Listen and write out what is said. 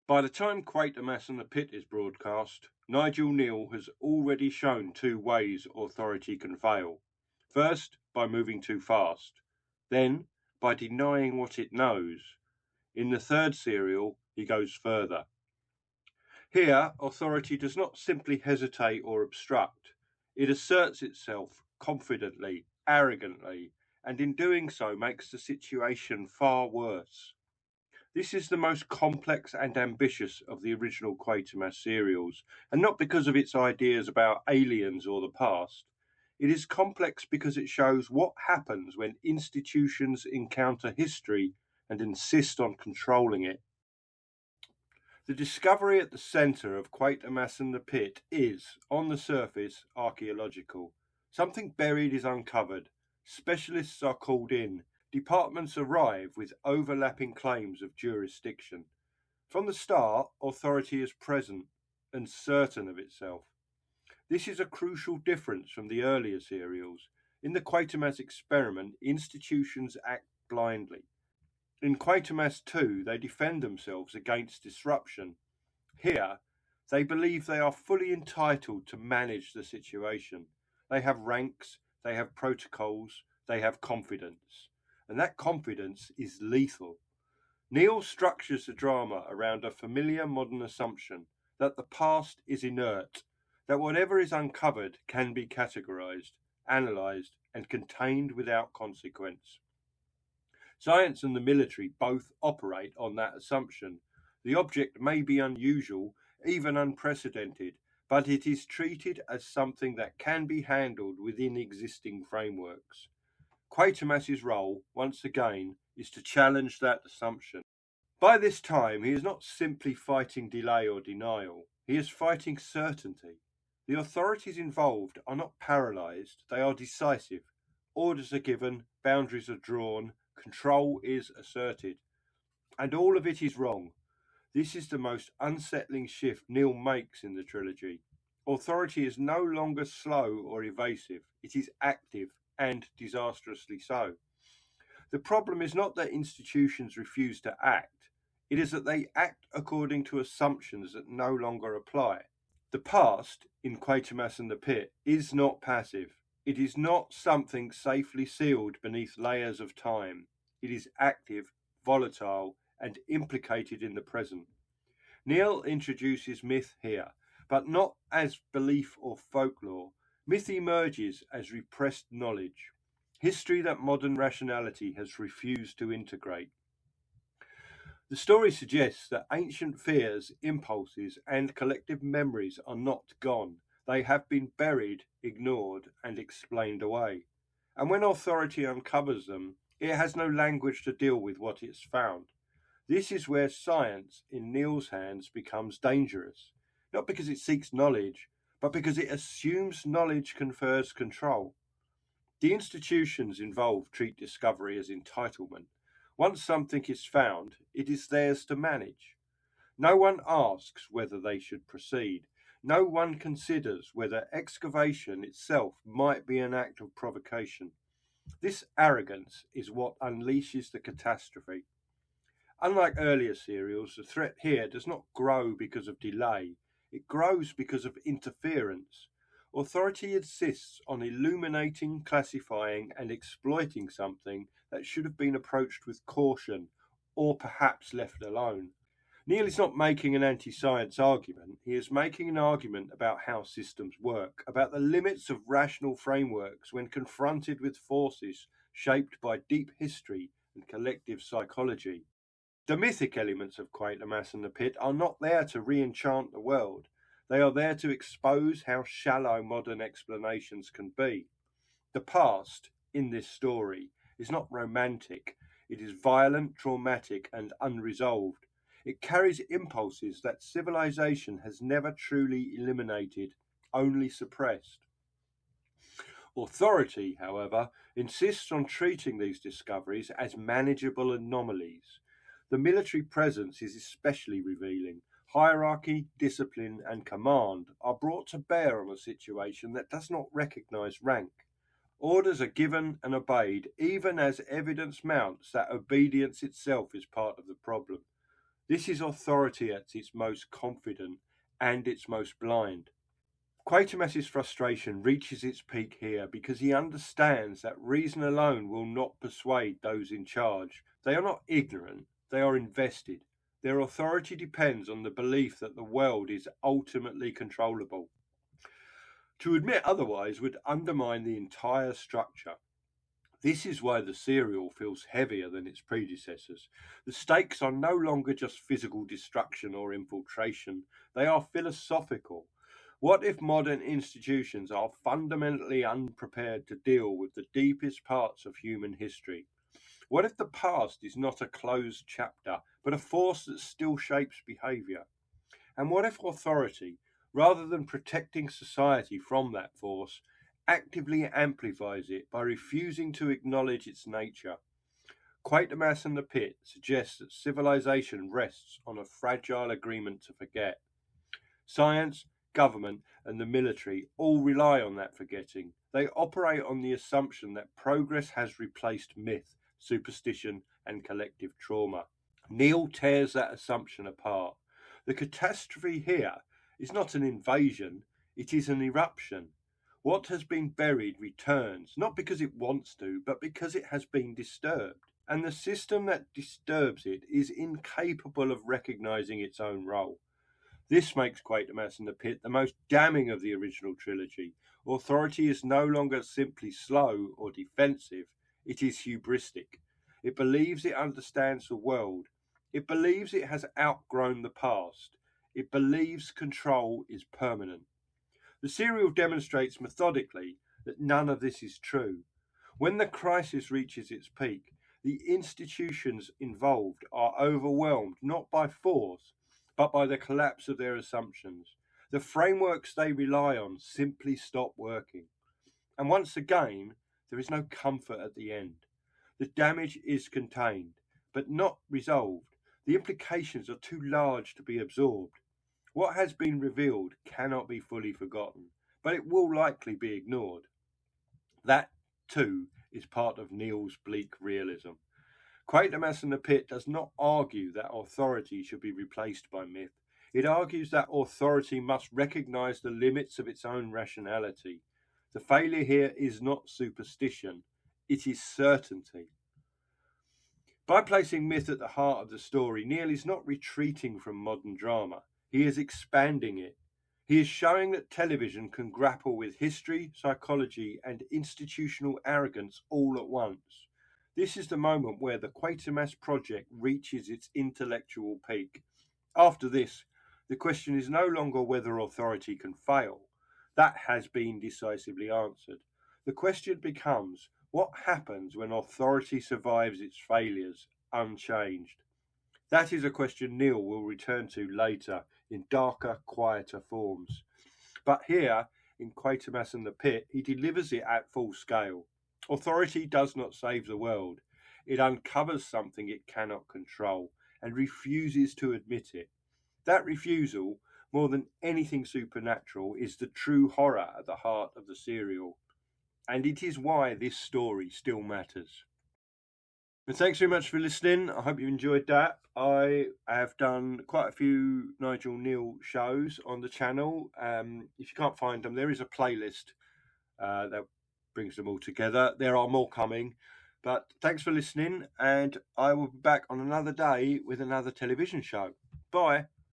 By the time Quatermass and the Pit is broadcast, Nigel Kneale has already shown two ways authority can fail. First, by moving too fast. Then, by denying what it knows. In the third serial, he goes further. Here, authority does not simply hesitate or obstruct. It asserts itself confidently, arrogantly, and in doing so makes the situation far worse. This is the most complex and ambitious of the original Quatermass serials, and not because of its ideas about aliens or the past. It is complex because it shows what happens when institutions encounter history and insist on controlling it. The discovery at the centre of Quatermass and the Pit is, on the surface, archaeological. Something buried is uncovered. Specialists are called in. Departments arrive with overlapping claims of jurisdiction. From the start, authority is present and certain of itself. This is a crucial difference from the earlier serials. In the Quatermass experiment, institutions act blindly. In Quatermass 2, they defend themselves against disruption. Here, they believe they are fully entitled to manage the situation. They have ranks, they have protocols, they have confidence. And that confidence is lethal. Kneale structures the drama around a familiar modern assumption that the past is inert, that whatever is uncovered can be categorised, analysed, and contained without consequence. Science and the military both operate on that assumption. The object may be unusual, even unprecedented, but it is treated as something that can be handled within existing frameworks. Quatermass's role, once again, is to challenge that assumption. By this time, he is not simply fighting delay or denial, he is fighting certainty. The authorities involved are not paralysed, they are decisive. Orders are given, boundaries are drawn, control is asserted. And all of it is wrong. This is the most unsettling shift Kneale makes in the trilogy. Authority is no longer slow or evasive, it is active and disastrously so. The problem is not that institutions refuse to act, it is that they act according to assumptions that no longer apply. The past, in Quatermass and the Pit, is not passive. It is not something safely sealed beneath layers of time. It is active, volatile, and implicated in the present. Kneale introduces myth here, but not as belief or folklore. Myth emerges as repressed knowledge, history that modern rationality has refused to integrate. The story suggests that ancient fears, impulses, and collective memories are not gone. They have been buried, ignored, and explained away. And when authority uncovers them, it has no language to deal with what it's found. This is where science, in Kneale's hands, becomes dangerous. Not because it seeks knowledge, but because it assumes knowledge confers control. The institutions involved treat discovery as entitlement. Once something is found, it is theirs to manage. No one asks whether they should proceed. No one considers whether excavation itself might be an act of provocation. This arrogance is what unleashes the catastrophe. Unlike earlier serials, the threat here does not grow because of delay, it grows because of interference. Authority insists on illuminating, classifying, and exploiting something that should have been approached with caution, or perhaps left alone. Kneale is not making an anti-science argument, he is making an argument about how systems work, about the limits of rational frameworks when confronted with forces shaped by deep history and collective psychology. The mythic elements of Quatermass and the Pit are not there to re-enchant the world. They are there to expose how shallow modern explanations can be. The past, in this story, is not romantic. It is violent, traumatic, and unresolved. It carries impulses that civilization has never truly eliminated, only suppressed. Authority, however, insists on treating these discoveries as manageable anomalies. The military presence is especially revealing. Hierarchy, discipline, and command are brought to bear on a situation that does not recognize rank. Orders are given and obeyed, even as evidence mounts that obedience itself is part of the problem. This is authority at its most confident and its most blind. Quatermass's frustration reaches its peak here because he understands that reason alone will not persuade those in charge. They are not ignorant, they are invested. Their authority depends on the belief that the world is ultimately controllable. To admit otherwise would undermine the entire structure. This is why the serial feels heavier than its predecessors. The stakes are no longer just physical destruction or infiltration, they are philosophical. What if modern institutions are fundamentally unprepared to deal with the deepest parts of human history? What if the past is not a closed chapter, but a force that still shapes behaviour? And what if authority, rather than protecting society from that force, actively amplifies it by refusing to acknowledge its nature? Quatermass and the Pit suggests that civilization rests on a fragile agreement to forget. Science, government, and the military all rely on that forgetting. They operate on the assumption that progress has replaced myth, superstition, and collective trauma. Kneale tears that assumption apart. The catastrophe here is not an invasion, it is an eruption. What has been buried returns, not because it wants to, but because it has been disturbed. And the system that disturbs it is incapable of recognizing its own role. This makes Quatermass and the Pit the most damning of the original trilogy. Authority is no longer simply slow or defensive, it is hubristic. It believes it understands the world. It believes it has outgrown the past. It believes control is permanent. The serial demonstrates methodically that none of this is true. When the crisis reaches its peak, the institutions involved are overwhelmed not by force, but by the collapse of their assumptions. The frameworks they rely on simply stop working. And once again, there is no comfort at the end. The damage is contained, but not resolved. The implications are too large to be absorbed. What has been revealed cannot be fully forgotten, but it will likely be ignored. That, too, is part of Kneale's bleak realism. Quatermass and the Pit does not argue that authority should be replaced by myth. It argues that authority must recognise the limits of its own rationality. The failure here is not superstition, it is certainty. By placing myth at the heart of the story, Kneale is not retreating from modern drama. He is expanding it. He is showing that television can grapple with history, psychology, and institutional arrogance all at once. This is the moment where the Quatermass project reaches its intellectual peak. After this, the question is no longer whether authority can fail. That has been decisively answered. The question becomes, what happens when authority survives its failures unchanged? That is a question Kneale will return to later in darker, quieter forms. But here, in Quatermass and the Pit, he delivers it at full scale. Authority does not save the world. It uncovers something it cannot control and refuses to admit it. That refusal, more than anything supernatural, is the true horror at the heart of the serial. And it is why this story still matters. And thanks very much for listening. I hope you enjoyed that. I have done quite a few Nigel Kneale shows on the channel. If you can't find them, there is a playlist that brings them all together. There are more coming. But thanks for listening, and I will be back on another day with another television show. Bye.